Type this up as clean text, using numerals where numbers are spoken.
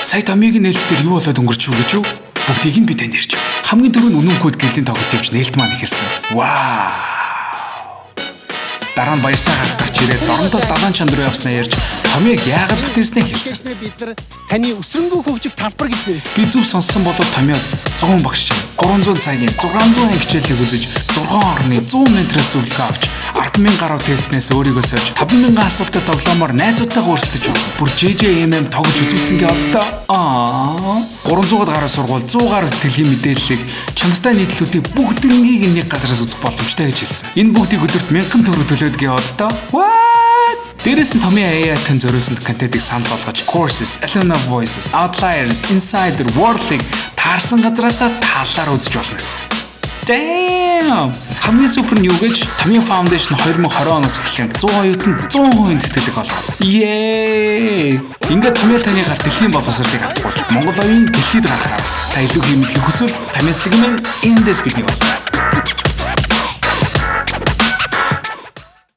Сая Томьёогийн нээлтээр юу болоод өнгөрч юу гэж юу? Бүгдийг нь би танд ярьж. Хамгийн түрүүнд үнэн код гэлийн тоглолт явж нээлт маань ихэлсэн. Вау. Дараа нь баярсаа гарч ирээд дорнтоос далайн чанд руу явснаа ярьж Томьёог яагаад бүтээснээ хэлсэн. Бид нар таны өсрөнгөө хөгжих талбар гэж нэрсэн. Би зөв сонссон бол Томьёог 100 багш 300 цагийн 600 хичээлийг үзэж 6.100 метрээс зөвлөгөө авч 10,000 гаруй тестнээс өөрийгөө сольж 5,000 асуултад тоглоомоор найзуудтайгаа өрсөлдөж байна. Бүр JJMM тоглож үзүүлсэнгээ оддоо. 300-аад гаруй сургууль 100 гаруй сэтгэлийн мэдээллийг чанартай нийтлүүдийг бүгднийг нэг газараас үзэх боломжтой гэж хэлсэн. Энэ бүгдийг өдөрт 1000 төгрөг төлөөдгээ оддоо. What? Дээрээс нь Томьёо AI-тай зориулсан контентыг санал болгож Courses, Elena Voices, Outliers, Insider, World-ыг таарсан газараасаа талаар үзэж болно гэсэн. Damn! Хамгийн супер нь юу гэж Tamiya Foundation 2020 оноос эхлэн 100 оюутанд 100% тэтгэлэг болгоо. Yay! Ингээд Tamiya таны гарт дэлхийн боловсролыг хадгалж Монгол оюун дэлхийд гаргахаас та илүү хийх хүсвэл Tamiya цэгмэн эндээс бидний болоо.